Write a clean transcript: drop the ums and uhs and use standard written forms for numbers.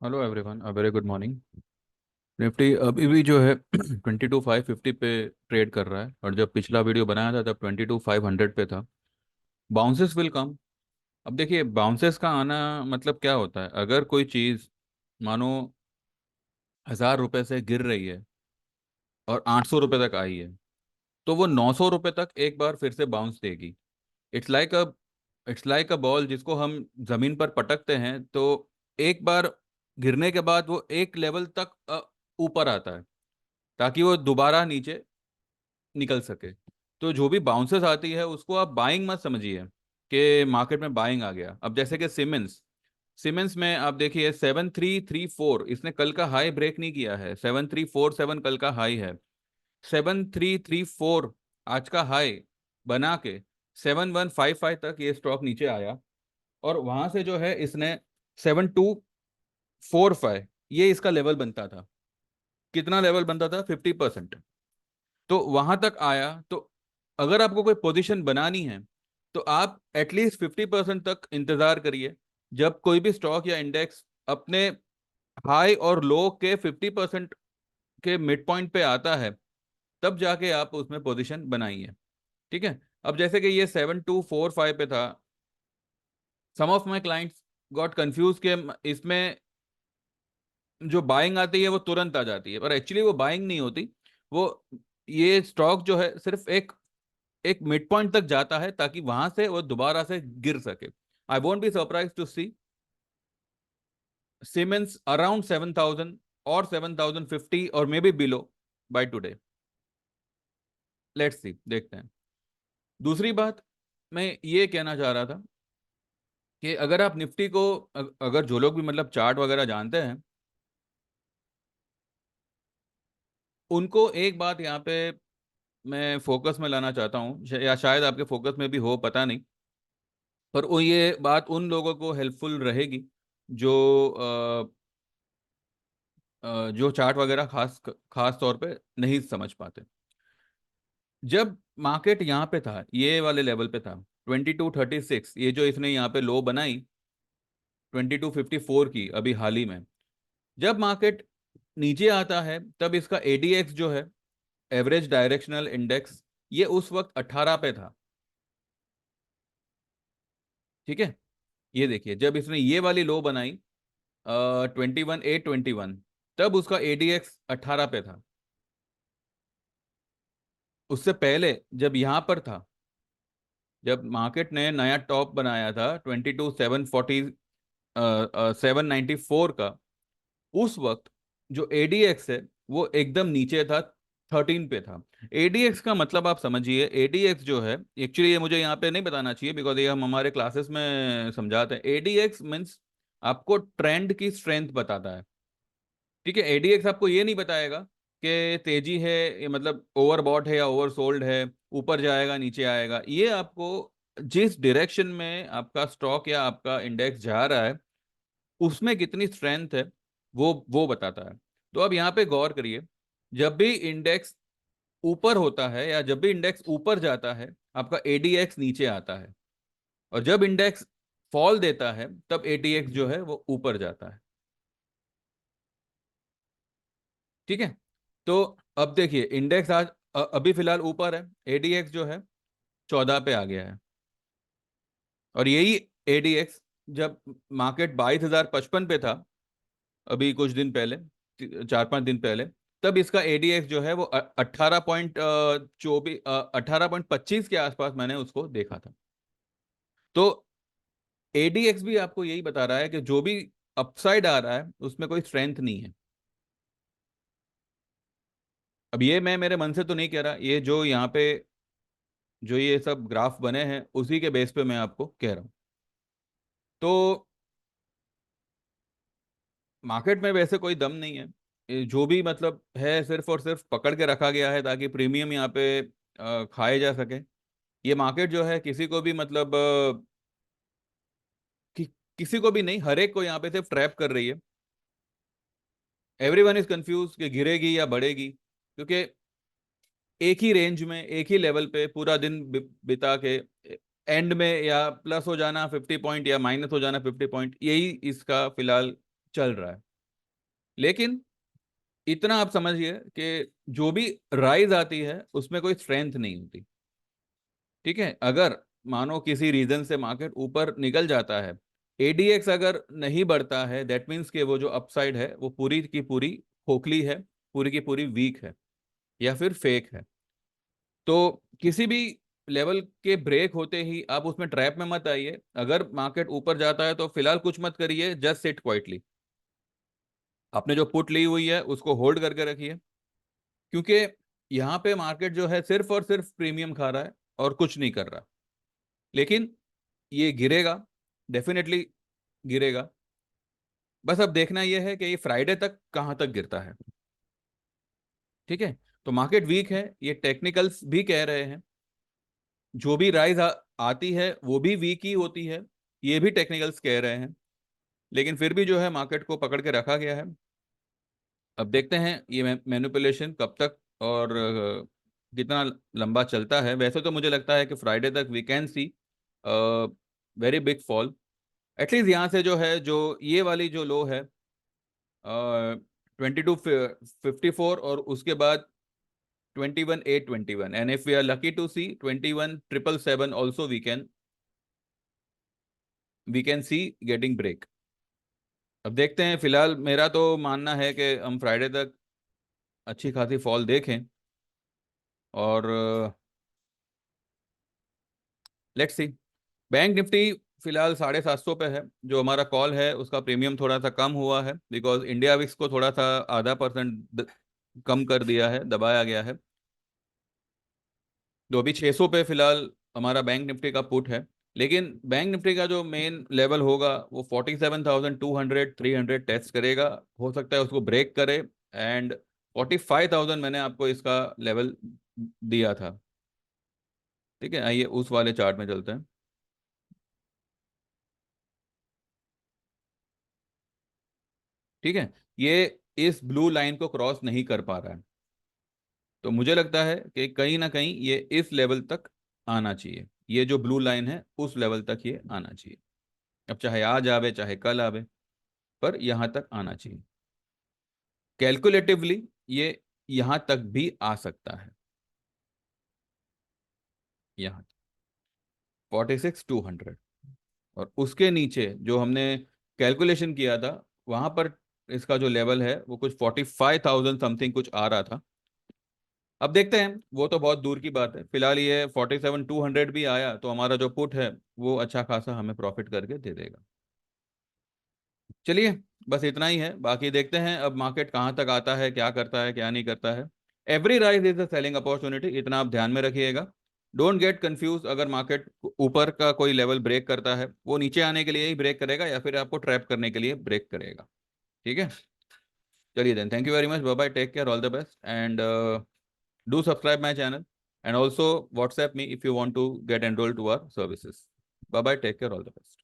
Hello everyone, a very good morning. Nifty अभी भी जो है 22,550 पे ट्रेड कर रहा है, और जब पिछला वीडियो बनाया था तब 22,500 पे था। Bounces will come. अब देखिए, बाउंसेस का आना मतलब क्या होता है। अगर कोई चीज़ मानो 1,000 रुपये से गिर रही है और 800 रुपये तक आई है, तो वो 900 रुपये तक एक बार फिर से बाउंस देगी। It's like a it's like a ball जिसको हम जमीन पर पटकते हैं, तो एक बार गिरने के बाद वो एक लेवल तक ऊपर आता है ताकि वो दोबारा नीचे निकल सके। तो जो भी बाउंसेस आती है उसको आप बाइंग मत समझिए कि मार्केट में बाइंग आ गया। अब जैसे कि सीमेंस सीमेंस में आप देखिए 7334, इसने कल का हाई ब्रेक नहीं किया है। 7347 कल का हाई है। 7334 आज का हाई बना के 7155 तक ये स्टॉक नीचे आया, और वहां से जो है इसने 7245, ये इसका लेवल बनता था। कितना लेवल बनता था? 50%। तो वहां तक आया। तो अगर आपको कोई पोजीशन बनानी है तो आप एटलीस्ट 50% तक इंतजार करिए। जब कोई भी स्टॉक या इंडेक्स अपने हाई और लो के 50% के मिड पॉइंट पे आता है, तब जाके आप उसमें पोजीशन बनाइए। ठीक है। अब जैसे कि ये 7245 पे था, some of my clients got confuse के इसमें जो बाइंग आती है वो तुरंत आ जाती है, पर एक्चुअली वो बाइंग नहीं होती। वो ये स्टॉक जो है सिर्फ एक एक मिड पॉइंट तक जाता है ताकि वहां से वो दोबारा से गिर सके। I won't be surprise to see Siemens around 7,000 और 7,050 और may be below by today. Let's see, देखते हैं। दूसरी बात मैं ये कहना चाह रहा था कि अगर आप निफ्टी को अगर जो लोग भी मतलब चार्ट वगैरह जानते हैं, उनको एक बात यहाँ पे मैं फोकस में लाना चाहता हूँ, या शायद आपके फोकस में भी हो, पता नहीं। पर वो ये बात उन लोगों को हेल्पफुल रहेगी जो जो चार्ट वगैरह खास खास तौर पे नहीं समझ पाते। जब मार्केट यहाँ पे था, ये वाले लेवल पे था 2236, ये जो इसने यहाँ पे लो बनाई 2254 की अभी हाल ही में, जब मार्केट नीचे आता है तब इसका एडीएक्स जो है, एवरेज डायरेक्शनल इंडेक्स, ये उस वक्त 18 पे था। ठीक है। ये देखिए, जब इसने ये वाली लो बनाई 21,821, तब उसका एडीएक्स 18 पे था। उससे पहले जब यहाँ पर था, जब मार्केट ने नया टॉप बनाया था 22,740 794 का, उस वक्त जो एडीएक्स है वो एकदम नीचे था, 13 पे था। एडीएक्स का मतलब आप समझिए, एडीएक्स जो है, एक्चुअली ये मुझे यहाँ पे नहीं बताना चाहिए बिकॉज ये हम हमारे क्लासेस में समझाते हैं। एडीएक्स मीन्स आपको ट्रेंड की स्ट्रेंथ बताता है। ठीक है। एडीएक्स आपको ये नहीं बताएगा कि तेजी है, ये मतलब ओवरबॉट है या ओवरसोल्ड है, ऊपर जाएगा नीचे आएगा। ये आपको जिस डायरेक्शन में आपका स्टॉक या आपका इंडेक्स जा रहा है उसमें कितनी स्ट्रेंथ है वो बताता है। तो अब यहाँ पे गौर करिए, जब भी इंडेक्स ऊपर होता है या जब भी इंडेक्स ऊपर जाता है, आपका एडीएक्स नीचे आता है, और जब इंडेक्स फॉल देता है तब एडीएक्स जो है वो ऊपर जाता है। ठीक है। तो अब देखिए, इंडेक्स आज अभी फिलहाल ऊपर है, एडीएक्स जो है 14 पे आ गया है। और यही एडीएक्स जब मार्केट 22,055 पे था अभी कुछ दिन पहले, 4-5 दिन पहले, तब इसका एडीएक्स जो है वो 18.24 18.25 के आसपास मैंने उसको देखा था। तो एडीएक्स भी आपको यही बता रहा है कि जो भी अपसाइड आ रहा है उसमें कोई स्ट्रेंथ नहीं है। अब ये मैं मेरे मन से तो नहीं कह रहा, ये जो यहाँ पे जो ये सब ग्राफ बने हैं उसी के बेस पे मैं आपको कह रहा हूँ। तो मार्केट में वैसे कोई दम नहीं है। ये जो भी मतलब है सिर्फ और सिर्फ पकड़ के रखा गया है ताकि प्रीमियम यहाँ पे खाए जा सके। ये मार्केट जो है किसी को भी मतलब किसी को भी नहीं, हर एक को यहाँ पे सिर्फ ट्रैप कर रही है। एवरीवन इज कंफ्यूज कि गिरेगी या बढ़ेगी, क्योंकि एक ही रेंज में एक ही लेवल पे पूरा दिन बिता के एंड में या प्लस हो जाना 50 पॉइंट या माइनस हो जाना 50 पॉइंट, यही इसका फिलहाल चल रहा है। लेकिन इतना आप समझिए कि जो भी राइज आती है उसमें कोई स्ट्रेंथ नहीं होती। ठीक है, अगर मानो किसी रीजन से मार्केट ऊपर निकल जाता है, एडीएक्स अगर नहीं बढ़ता है, दैट मीन्स कि वो जो अपसाइड है वो पूरी की पूरी खोखली है, पूरी की पूरी वीक है या फिर फेक है। तो किसी भी लेवल के ब्रेक होते ही आप उसमें ट्रैप में मत आइए। अगर मार्केट ऊपर जाता है तो फिलहाल कुछ मत करिए, जस्ट सिट क्वाइटली। आपने जो पुट ली हुई है उसको होल्ड करके रखिए, क्योंकि यहाँ पे मार्केट जो है सिर्फ और सिर्फ प्रीमियम खा रहा है और कुछ नहीं कर रहा। लेकिन ये गिरेगा, डेफिनेटली गिरेगा। बस अब देखना यह है कि ये फ्राइडे तक कहाँ तक गिरता है। ठीक है, तो मार्केट वीक है, ये टेक्निकल्स भी कह रहे हैं। जो भी आती है वो भी वीक ही होती है, ये भी टेक्निकल्स कह रहे हैं। लेकिन फिर भी जो है मार्केट को पकड़ के रखा गया है। अब देखते हैं ये मैनिपुलेशन कब तक और कितना लंबा चलता है। वैसे तो मुझे लगता है कि फ्राइडे तक we can see very big fall. At least यहाँ से जो है, जो ये वाली जो लो है 2254, और उसके बाद 21821, and if we are lucky to see 21777 also we can see getting break. अब देखते हैं, फिलहाल मेरा तो मानना है कि हम फ्राइडे तक अच्छी खासी फॉल देखें। और लेट्स सी। बैंक निफ्टी फिलहाल 750 पे है। जो हमारा कॉल है उसका प्रीमियम थोड़ा सा कम हुआ है, बिकॉज इंडिया विक्स को थोड़ा सा ½ % कम कर दिया है, दबाया गया है। तो अभी 600 पे फिलहाल हमारा बैंक निफ्टी का पुट है। लेकिन बैंक निफ्टी का जो मेन लेवल होगा वो 47,200 300 टेस्ट करेगा। हो सकता है उसको ब्रेक करे। एंड 45,000 मैंने आपको इसका लेवल दिया था। ठीक है, आइए उस वाले चार्ट में चलते हैं। ठीक है, ये इस ब्लू लाइन को क्रॉस नहीं कर पा रहा है, तो मुझे लगता है कि कहीं ना कहीं ये इस लेवल तक आना चाहिए। ये जो ब्लू लाइन है उस लेवल तक ये आना चाहिए। अब चाहे आज आवे चाहे कल आवे, पर यहां तक आना चाहिए। कैलकुलेटिवली ये यहां तक भी आ सकता है, यहाँ 46,200। और उसके नीचे जो हमने कैलकुलेशन किया था वहां पर इसका जो लेवल है वो कुछ 45,000 समथिंग कुछ आ रहा था। अब देखते हैं, वो तो बहुत दूर की बात है। फिलहाल ये 47,200 भी आया तो हमारा जो पुट है वो अच्छा खासा हमें प्रॉफिट करके दे देगा। चलिए, बस इतना ही है। बाकी देखते हैं अब मार्केट कहाँ तक आता है, क्या करता है क्या नहीं करता है। Every rise is a selling opportunity, इतना आप ध्यान में रखिएगा। Don't get confuse. अगर मार्केट ऊपर का कोई लेवल ब्रेक करता है, वो नीचे आने के लिए ही ब्रेक करेगा या फिर आपको ट्रैप करने के लिए ब्रेक करेगा। ठीक है, चलिए then, thank you very much, bye bye, take care, all the best, and do subscribe my channel, and also WhatsApp me if you want to get enrolled to our services. Bye bye, take care, all the best.